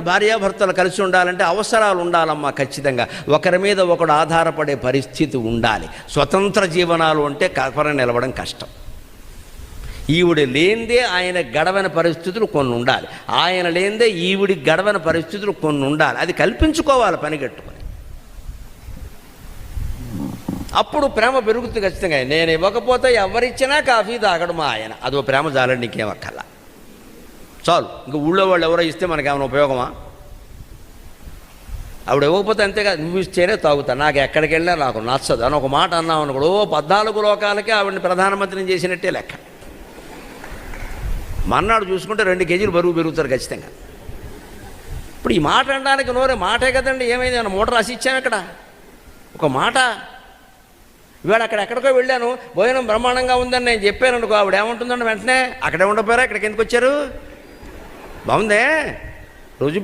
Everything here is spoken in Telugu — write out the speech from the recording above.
భార్యాభర్తలు కలిసి ఉండాలంటే అవసరాలు ఉండాలమ్మా. ఖచ్చితంగా ఒకరి మీద ఒకడు ఆధారపడే పరిస్థితి ఉండాలి. స్వతంత్ర జీవనాలు అంటే కల్పన నిలవడం కష్టం. ఈవిడ లేనిదే ఆయన గడవని పరిస్థితులు కొన్ని ఉండాలి, ఆయన లేనిదే ఈవిడికి గడవని పరిస్థితులు కొన్ని ఉండాలి. అది కల్పించుకోవాలి పనిగట్టుకొని. అప్పుడు ప్రేమ పెరుగుతుంది ఖచ్చితంగా. నేను ఇవ్వకపోతే ఎవరిచ్చినా కాఫీ తాగడు మా ఆయన, అదో ప్రేమ చాలండి, నీకేం అక్కర్లా, చాలు. ఇంకా ఊళ్ళో వాళ్ళు ఎవరో ఇస్తే మనకేమైనా ఉపయోగమా? ఆవిడ ఇవ్వకపోతే అంతేకాదు, నువ్వు ఇస్తేనే తాగుతా, నాకు ఎక్కడికి వెళ్ళినా నాకు నచ్చదు అని ఒక మాట అన్నావు అనుకోడు, 14 లోకాలకే ఆవిడని ప్రధానమంత్రిని చేసినట్టే లెక్క. మన్నాడు చూసుకుంటే 2 కేజీలు బరువు పెరుగుతారు ఖచ్చితంగా. ఇప్పుడు ఈ మాట అనడానికి నోరే మాటే కదండి. ఏమైంది, నేను మూట రాసి ఇచ్చాను ఇక్కడ ఒక మాట. ఇవాళ ఎక్కడికో వెళ్ళాను, భోజనం బ్రహ్మాండంగా ఉందని నేను చెప్పాను అనుకో, ఆవిడ ఏమంటుందండి వెంటనే, అక్కడే ఉండపోయారా, ఇక్కడికి ఎందుకు వచ్చారు, బాగుందే, రోజు పెట్టి